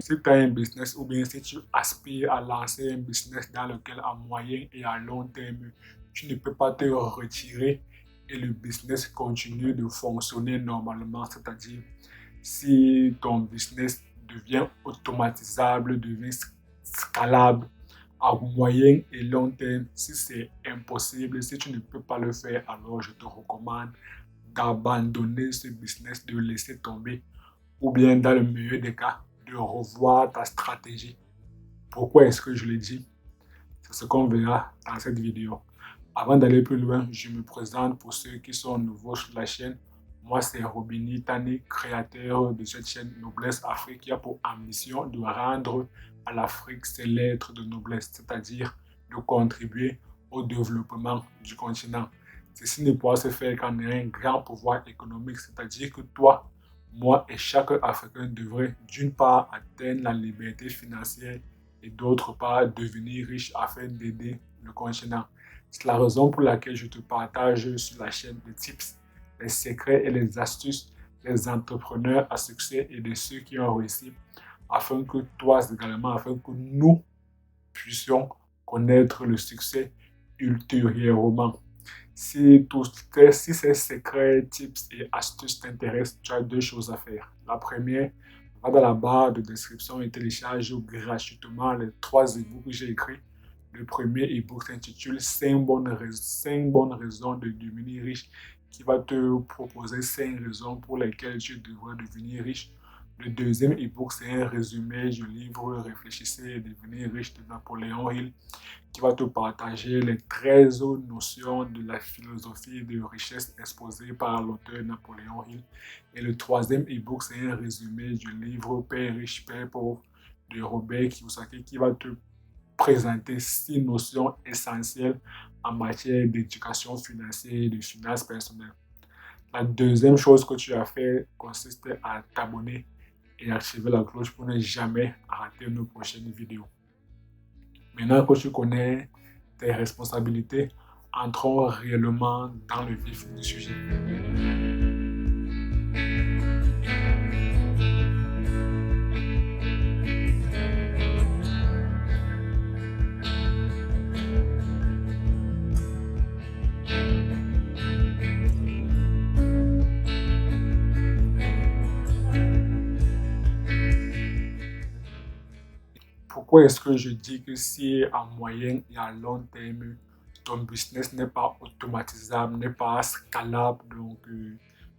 Si tu as un business ou bien si tu aspires à lancer un business dans lequel à moyen et à long terme, tu ne peux pas te retirer et le business continue de fonctionner normalement, c'est-à-dire si ton business devient automatisable, devient scalable à moyen et long terme, si c'est impossible, si tu ne peux pas le faire, alors je te recommande d'abandonner ce business, de laisser tomber ou bien dans le meilleur des cas, de revoir ta stratégie. Pourquoi est-ce que je le dis? C'est ce qu'on verra dans cette vidéo. Avant d'aller plus loin, je me présente pour ceux qui sont nouveaux sur la chaîne. Moi, c'est Robini Tani, créateur de cette chaîne Noblesse Afrique, qui a pour ambition de rendre à l'Afrique ses lettres de noblesse, c'est-à-dire de contribuer au développement du continent. Ceci ne pourra se faire qu'en ayant un grand pouvoir économique, c'est-à-dire que toi, moi et chaque Africain devrait d'une part atteindre la liberté financière et d'autre part devenir riche afin d'aider le continent. C'est la raison pour laquelle je te partage sur la chaîne des tips, les secrets et les astuces des entrepreneurs à succès et de ceux qui ont réussi, afin que toi également, afin que nous puissions connaître le succès ultérieurement. Si ces secrets, tips et astuces t'intéressent, tu as deux choses à faire. La première, va dans la barre de description et télécharge gratuitement les trois e-books que j'ai écrits. Le premier e-book s'intitule 5 bonnes raisons de devenir riche, qui va te proposer 5 raisons pour lesquelles tu devrais devenir riche. Le deuxième e-book, c'est un résumé du livre Réfléchissez et devenir riche de Napoléon Hill, qui va te partager les 13 notions de la philosophie de richesse exposée par l'auteur Napoléon Hill. Et le troisième e-book, c'est un résumé du livre Père riche, Père pauvre de Robert Kiyosaki, qui va te présenter 6 notions essentielles en matière d'éducation financière et de finances personnelles. La deuxième chose que tu as fait consiste à t'abonner et activer la cloche pour ne jamais rater nos prochaines vidéos. Maintenant que tu connais tes responsabilités, entrons réellement dans le vif du sujet. Pourquoi est-ce que je dis que si à moyen et à long terme, ton business n'est pas automatisable, n'est pas scalable, donc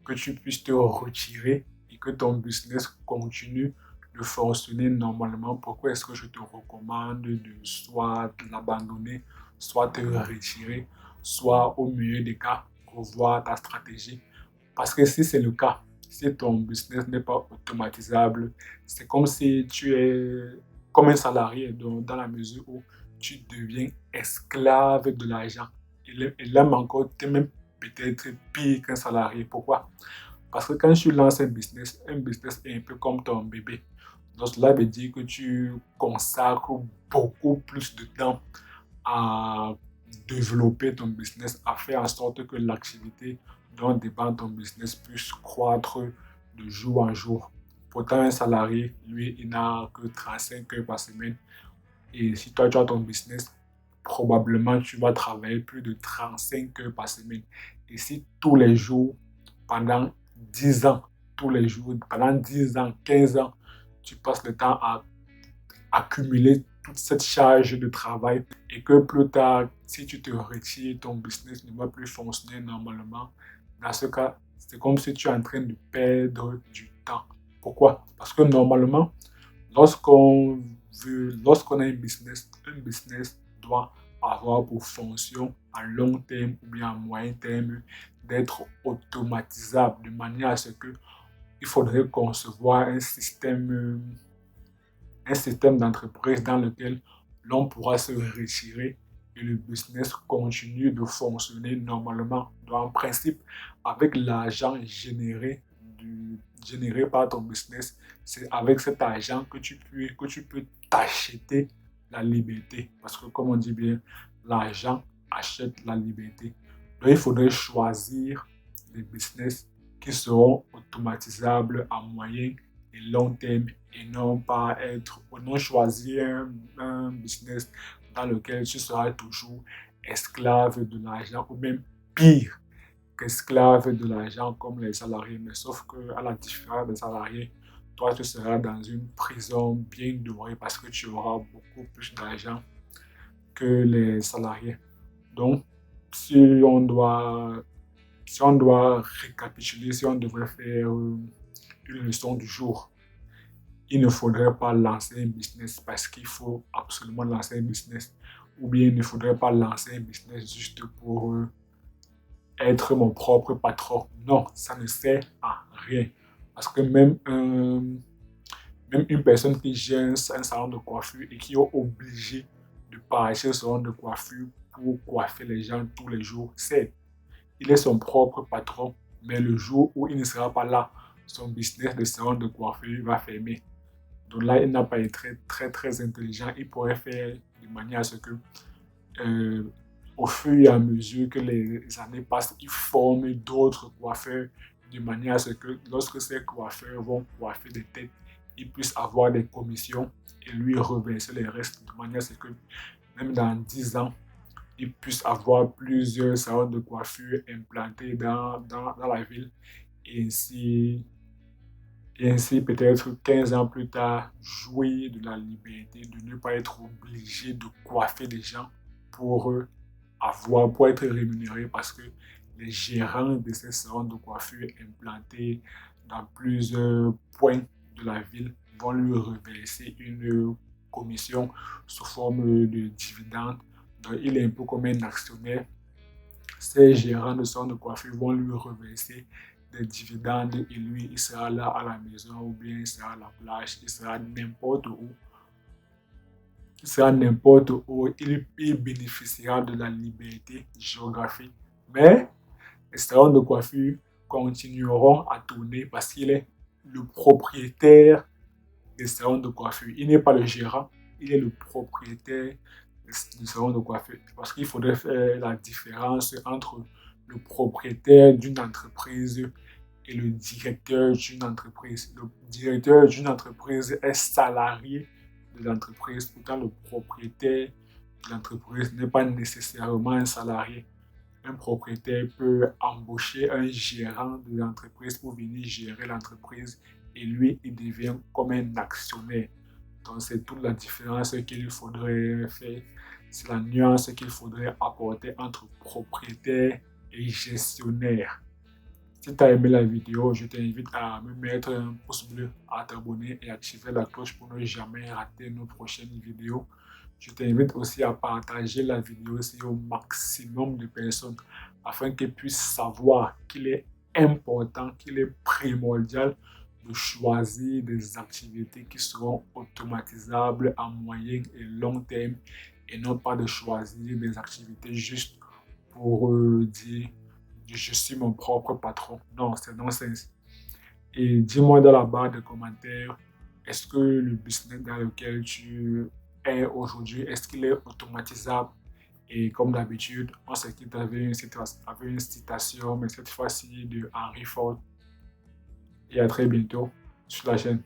que tu puisses te retirer et que ton business continue de fonctionner normalement, pourquoi est-ce que je te recommande de soit l'abandonner, soit te retirer, soit au mieux des cas, revoir ta stratégie? Parce que si c'est le cas, si ton business n'est pas automatisable, c'est comme si tu es comme un salarié dans la mesure où tu deviens esclave de l'argent. Et là encore, tu es même peut-être pire qu'un salarié. Pourquoi? Parce que quand tu lances un business est un peu comme ton bébé. Donc cela veut dire que tu consacres beaucoup plus de temps à développer ton business, à faire en sorte que l'activité dont dépend ton business puisse croître de jour en jour. Pourtant, un salarié, lui, il n'a que 35 heures par semaine. Et si toi, tu as ton business, probablement, tu vas travailler plus de 35 heures par semaine. Et si tous les jours, pendant 10 ans, tous les jours, pendant 10 ans, 15 ans, tu passes le temps à accumuler toute cette charge de travail et que plus tard, si tu te retires, ton business ne va plus fonctionner normalement. Dans ce cas, c'est comme si tu es en train de perdre du temps. Pourquoi? Parce que normalement, lorsqu'on lorsqu'on a un business doit avoir pour fonction à long terme ou bien à moyen terme d'être automatisable de manière à ce que il faudrait concevoir un système d'entreprise dans lequel l'on pourra se retirer et le business continue de fonctionner normalement. Donc, en principe, avec l'argent généré par ton business, c'est avec cet argent que tu peux t'acheter la liberté. Parce que, comme on dit bien, l'argent achète la liberté. Donc, il faudrait choisir des business qui seront automatisables à moyen et long terme et non pas ou non choisir un business dans lequel tu seras toujours esclave de l'argent ou même pire qu'esclave de l'argent comme les salariés. Mais sauf que, à la différence des salariés, toi, tu seras dans une prison bien dorée parce que tu auras beaucoup plus d'argent que les salariés. Donc, si on doit, si on doit récapituler, si on devrait faire une leçon du jour, il ne faudrait pas lancer un business parce qu'il faut absolument lancer un business. Ou bien il ne faudrait pas lancer un business juste pour être mon propre patron. Non, ça ne sert à rien. Parce que même une personne qui gère un salon de coiffure et qui est obligée de partir au salon de coiffure pour coiffer les gens tous les jours, c'est il est son propre patron. Mais le jour où il ne sera pas là, son business de salon de coiffure va fermer. Donc là, il n'a pas été très intelligent. Il pourrait faire de manière à ce que, euh, au fur et à mesure que les années passent, il forme d'autres coiffeurs de manière à ce que lorsque ces coiffeurs vont coiffer des têtes, ils puissent avoir des commissions et lui reverser les restes de manière à ce que même dans 10 ans, il puisse avoir plusieurs salons de coiffure implantés dans la ville et ainsi, peut-être 15 ans plus tard, jouir de la liberté, de ne pas être obligé de coiffer des gens pour pour être rémunéré parce que les gérants de ces salons de coiffure implantés dans plusieurs points de la ville vont lui reverser une commission sous forme de dividendes. Donc, il est un peu comme un actionnaire. Ces gérants de salon de coiffure vont lui reverser des dividendes et lui, il sera là à la maison ou bien il sera à la plage, il sera n'importe où. Il sera n'importe où, il bénéficiera de la liberté géographique. Mais les salons de coiffure continueront à tourner parce qu'il est le propriétaire des salons de coiffure. Il n'est pas le gérant, il est le propriétaire du salon de coiffure. Parce qu'il faudrait faire la différence entre le propriétaire d'une entreprise et le directeur d'une entreprise. Le directeur d'une entreprise est salarié de l'entreprise, pourtant le propriétaire de l'entreprise n'est pas nécessairement un salarié. Un propriétaire peut embaucher un gérant de l'entreprise pour venir gérer l'entreprise et lui, il devient comme un actionnaire. Donc, c'est toute la différence qu'il faudrait faire. C'est la nuance qu'il faudrait apporter entre propriétaire et gestionnaire. Si tu as aimé la vidéo, je t'invite à me mettre un pouce bleu, à t'abonner et activer la cloche pour ne jamais rater nos prochaines vidéos. Je t'invite aussi à partager la vidéo aussi au maximum de personnes afin qu'elles puissent savoir qu'il est important, qu'il est primordial de choisir des activités qui seront automatisables à moyen et long terme et non pas de choisir des activités juste pour dire je suis mon propre patron. Non, c'est nonsense. Et dis-moi dans la barre de commentaires, est-ce que le business dans lequel tu es aujourd'hui, est-ce qu'il est automatisable? Et comme d'habitude, on se quitte avec une citation, mais cette fois-ci de Henry Ford. Et à très bientôt sur la chaîne.